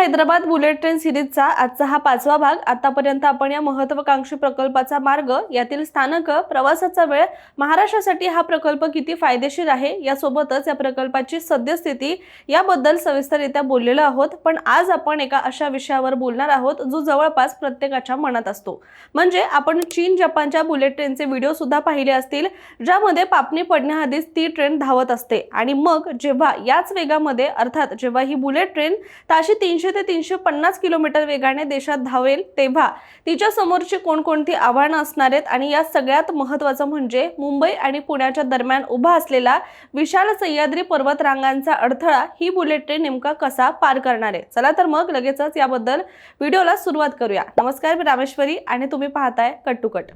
Hyderabad bullet train सिरीजचा आजचा हा 5वा भाग। आतापर्यंत आपण या महत्त्वाकांक्षी प्रकल्पाचा मार्ग, यातील स्थानक, प्रवासाचा वेळ, महाराष्ट्रासाठी हा प्रकल्प किती फायदेशीर आहे यासोबतच या प्रकल्पाची सद्यस्थिती याबद्दल सविस्तररित्या बोललेलो आहोत। पण आज आपण एका अशा विषयावर बोलणार आहोत जो जवळपास प्रत्येकाच्या मनात असतो। म्हणजे आपण चीन जपानच्या बुलेट ट्रेनचे व्हिडिओ सुद्धा पाहिले असतील, ज्यामध्ये पापणी पडण्याआधीच ती ट्रेन धावत असते आणि मग जेव्हा याच वेगामध्ये अर्थात जेव्हा ही बुलेट ट्रेन ताशी 300 ते 350 किलोमीटर वेगाने देशात धावेल तेव्हा तिच्या समोरची कोणकोणती आव्हाने असणार आहेत आणि या सगळ्यात महत्त्वाचं म्हणजे मुंबई आणि पुण्याच्या दरम्यान उभा असलेला विशाल सह्याद्री पर्वतरांगांचा अडथळा ही बुलेट ट्रेन नेमका कसा पार करणार आहे। चला तर मग लगेचच याबद्दल व्हिडिओला सुरुवात करूया। नमस्कार, मी रामेश्वरी आणि तुम्ही पाहताय cut to cut.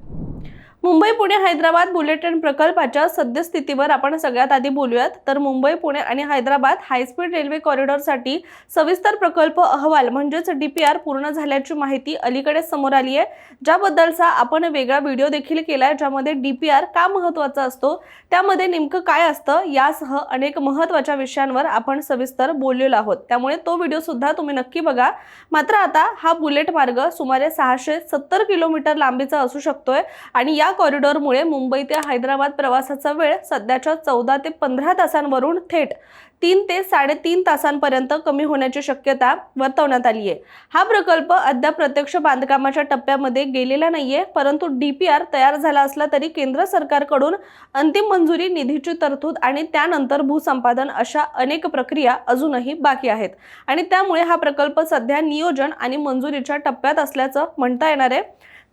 Mumbai Pune Hyderabad bullet train प्रकल्पाच्या सद्यस्थितीवर आपण सगळ्यात आधी बोलूयात। तर मुंबई पुणे आणि हैदराबाद हाय स्पीड रेल्वे कॉरिडॉरसाठी सविस्तर प्रकल्प अहवाल म्हणजेच डीपीआर पूर्ण झाल्याची माहिती अलीकडे समोर आली आहे, ज्याबद्दलचा आपण वेगळा व्हिडिओ देखील केलाय, ज्यामध्ये डीपीआर का महत्त्वाचा असतो, त्यामध्ये नेमकं काय असतं यासह अनेक महत्त्वाच्या विषयांवर आपण सविस्तर बोललेलो आहोत। त्यामुळे तो व्हिडिओ सुद्धा तुम्ही नक्की बघा। मात्र आता हा बुलेट मार्ग सुमारे 670 किलोमीटर लांबीचा असू शकतोय आणि या कॉरिडॉरमुळे मुंबई ते हैदराबाद प्रवासाचा वेळ सध्याच्या 14 ते 15 तासांवरून थेट 3 ते 3.5 तासांपर्यंत कमी होण्याची शक्यता वर्तवण्यात आली आहे। हा प्रकल्प अद्याप प्रत्यक्ष बांधकामाच्या टप्प्यामध्ये गेलेला नाहीये, परंतु डीपीआर तयार झाला असला तरी केंद्र सरकारकडून अंतिम मंजुरी, निधीची तरतूद आणि त्यानंतर भूसंपादन अशा अनेक प्रक्रिया अजूनही बाकी आहेत आणि त्यामुळे हा प्रकल्प सध्या नियोजन आणि मंजुरीच्या टप्प्यात असल्याचं म्हणता येणार आहे।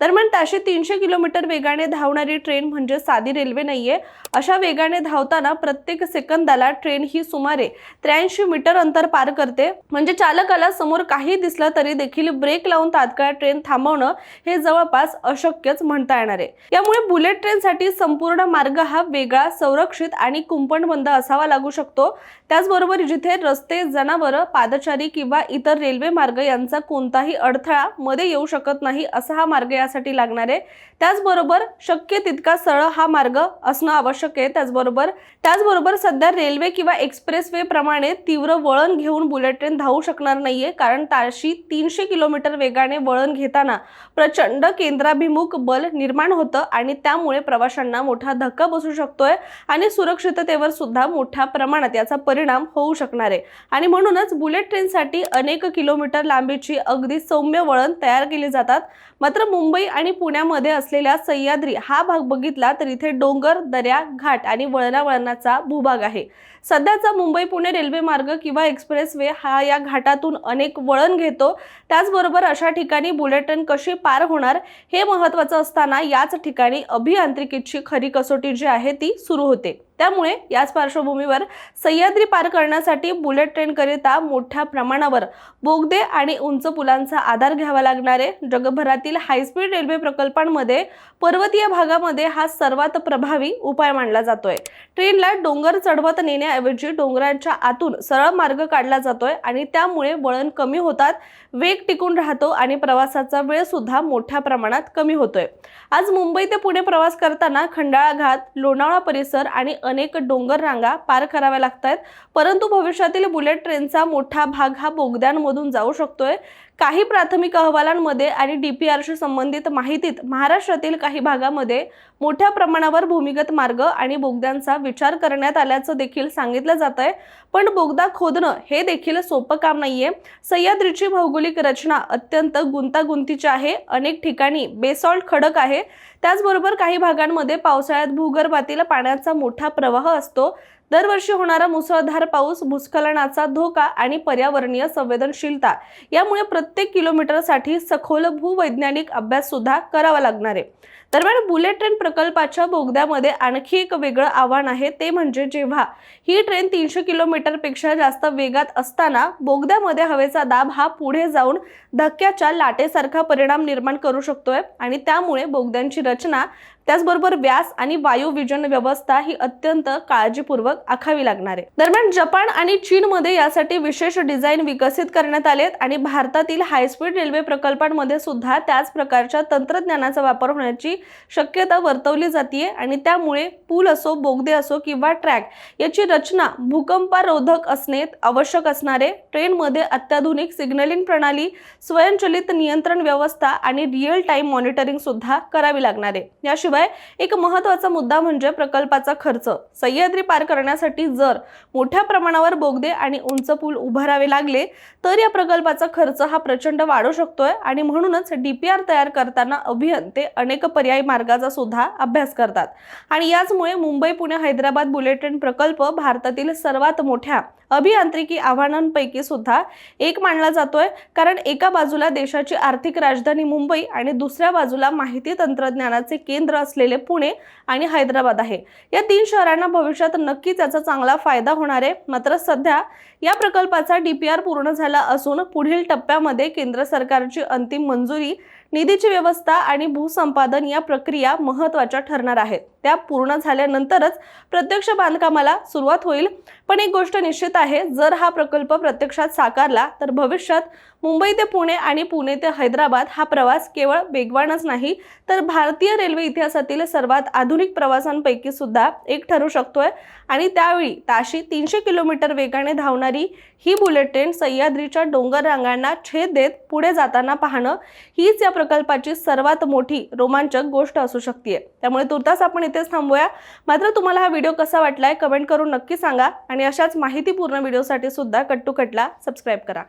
दरम्यान ताशी 300 किलोमीटर वेगाने धावणारी ट्रेन म्हणजे साधी रेल्वे नाहीये। अशा वेगाने धावताना प्रत्येक सेकंदाला ट्रेन ही सुमारे 83 मीटर अंतर पार करते। म्हणजे चालकाला समोर काही दिसलं तरी देखील ब्रेक लावून तात्काळ ट्रेन थांबवणं हे जवळपास अशक्यच म्हणता येणार आहे। यामुळे बुलेट ट्रेनसाठी संपूर्ण मार्ग हा वेगळा, संरक्षित आणि कुंपणबंद असावा लागू शकतो। त्याचबरोबर जिथे रस्ते, जनावरं, पादचारी किंवा इतर रेल्वे मार्ग यांचा कोणताही अडथळा मध्ये येऊ शकत नाही असा हा मार्ग यासाठी लागणार आहे। त्याचबरोबर शक्य तितका सरळ हा मार्ग असणं आवश्यक आहे। त्याचबरोबर सध्या रेल्वे किंवा एक्सप्रेसवे प्रमाणे तीव्र वळण घेऊन बुलेट ट्रेन धावू शकणार नाहीये, कारण ताशी 300 किलोमीटर वेगाने वळण घेताना प्रचंड केंद्राभिमुख बल निर्माण होतं आणि त्यामुळे प्रवाशांना मोठा धक्का बसू शकतोय आणि सुरक्षिततेवर सुद्धा मोठ्या प्रमाणात याचा परिणाम होऊ शकणार आहे। आणि म्हणूनच बुलेट ट्रेनसाठी अनेक किलोमीटर लांबीची अगदी सौम्य वळण तयार केली जातात। मात्र मुंबई आणि पुण्यामध्ये असलेल्या सह्याद्री हा भाग बघितला तर इथे डोंगर, दऱ्या, घाट आणि वळणावळणाचा भूभाग आहे। सध्याचा मुंबई पुणे रेल्वे मार्ग किंवा एक्सप्रेसवे हा या घाटातून अनेक वळण घेतो। त्याचबरोबर अशा ठिकाणी बुलेट ट्रेन कशी पार होणार हे महत्त्वाचं असताना याच ठिकाणी अभियांत्रिकीची खरी कसोटी जी आहे ती सुरू होते। त्यामुळे याच पार्श्वभूमीवर सह्याद्री पार करण्यासाठी बुलेट ट्रेन करिता मोठ्या प्रमाणावर बोगदे आणि उंच पुलांचा आधार घ्यावा लागणार आहे। जगभरातील हायस्पीड रेल्वे प्रकल्पांमध्ये पर्वतीय भागामध्ये हा सर्वात प्रभावी उपाय मानला जातोय। ट्रेनला डोंगर चढवत नेण्याऐवजी डोंगरांच्या आतून सरळ मार्ग काढला जातोय आणि त्यामुळे वळण कमी होतात, वेग टिकून राहतो आणि प्रवासाचा वेळ सुद्धा मोठ्या प्रमाणात कमी होतोय। आज मुंबई ते पुणे प्रवास करताना खंडाळा घाट, लोणावळा परिसर आणि अनेक डोंगर रांगा पार कराव्या लागतात, परंतु भविष्यातील बुलेट ट्रेनचा मोठा भाग हा बोगद्यांमधून जाऊ शकतोय। काही प्राथमिक अहवालांमध्ये आणि डीपीआरशी संबंधित माहितीत महाराष्ट्रातील काही भागामध्ये मोठ्या प्रमाणावर भूमिगत मार्ग आणि बोगद्यांचा विचार करण्यात आल्याचं देखील सांगितलं जातंय। पण बोगदा खोदणं हे देखील सोपं काम नाहीये। सह्याद्रीची भौगोलिक रचना अत्यंत गुंतागुंतीची आहे। अनेक ठिकाणी बेसॉल्ट खडक आहे। त्याचबरोबर काही भागांमध्ये पावसाळ्यात भूगर्भातील पाण्याचा मोठा प्रवाह असतो। दरवर्षी होणारा मुसळधार पाऊस, भूस्खलनाचा धोका आणि पर्यावरणीय संवेदनशीलता यामुळे प्रत्येक किलोमीटरसाठी सखोल भूवैज्ञानिक अभ्यास सुद्धा करावा लागणार आहे। दरम्यान बुलेट ट्रेन प्रकल्पाच्या बोगद्यामध्ये आणखी एक वेगळं आव्हान आहे, ते म्हणजे जेव्हा ही ट्रेन 300 किलोमीटरपेक्षा जास्त वेगात असताना बोगद्यामध्ये हवेचा दाब हा पुढे जाऊन धक्क्याच्या लाटेसारखा परिणाम निर्माण करू शकतोय आणि त्यामुळे बोगद्यांची रचना, त्याचबरोबर व्यास आणि वायू विजन व्यवस्था ही अत्यंत काळजीपूर्वक आखावी लागणार आहे। दरम्यान जपान आणि चीनमध्ये यासाठी विशेष डिझाईन विकसित करण्यात आलेत आणि भारतातील हायस्पीड रेल्वे प्रकल्पांमध्ये सुद्धा त्याच प्रकारच्या तंत्रज्ञानाचा वापर होण्याची शक्यता वर्तवली जाते आणि त्यामुळे पूल असो, बोगदे असो किंवा ट्रॅक याची रचना भूकंपारोधक असणे आवश्यक असणारे, ट्रेनमध्ये अत्याधुनिक सिग्नलिंग प्रणाली, स्वयंचलित नियंत्रण व्यवस्था आणि रिअल टाइम मॉनिटरिंग सुद्धा करावी लागणार आहे। याशिवाय एक महत्त्वाचा मुद्दा म्हणजे प्रकल्पाचा खर्च। सह्याद्री पार करण्यासाठी जर मोठ्या प्रमाणावर बोगदे आणि उंच पूल उभारावे लागले तर या प्रकल्पाचा खर्च हा प्रचंड वाढू शकतोय आणि म्हणूनच डीपीआर तयार करताना अभियंते अनेक पर्यायी मार्गाचा सुद्धा अभ्यास करतात आणि याचमुळे मुंबई पुणे हैदराबाद बुलेट ट्रेन प्रकल्प भारतातील सर्वात मोठ्या अभियांत्रिकी आव्हानांपैकी सुद्धा एक मानला जातोय, कारण एका बाजूला देशाची आर्थिक राजधानी मुंबई आणि दुसऱ्या बाजूला माहिती तंत्रज्ञानाचे केंद्र असलेले पुणे आणि हैदराबाद आहे। या तीन शहरांना भविष्यात नक्कीच याचा चांगला फायदा होणार आहे। मात्र सध्या या प्रकल्पाचा डीपीआर पूर्ण झाला असून पुढील टप्प्यामध्ये केंद्र सरकारची अंतिम मंजुरी, निधीची व्यवस्था आणि भूसंपादन या प्रक्रिया महत्त्वाच्या ठरणार आहेत। त्या पूर्ण झाल्यानंतरच प्रत्यक्ष बांधकामाला सुरुवात होईल। पण एक गोष्ट निश्चित आहे, जर हा प्रकल्प प्रत्यक्षात साकारला तर भविष्यात मुंबई ते पुणे आणि पुणे ते हैदराबाद हा प्रवास केवळ वेगवानच नाही तर भारतीय रेल्वे इतिहासातील सर्वात आधुनिक प्रवासांपैकी सुद्धा एक ठरू शकतोय आणि त्यावेळी ताशी 300 किलोमीटर वेगाने धावणारी ही बुलेट ट्रेन सह्याद्रीच्या डोंगर रांगांना छेद देत पुढे जाताना पाहणं हीच या प्रकल्पाची सर्वात मोठी रोमांचक गोष्ट असू शकते। त्यामुळे तुर्तास आपण इथेच थांबूया। मात्र तुम्हाला हा व्हिडिओ कसा वाटलाय कमेंट करून नक्की सांगा आणि अशाच माहितीपूर्ण व्हिडिओसाठी सुद्धा कट टू कटला सबस्क्राइब करा।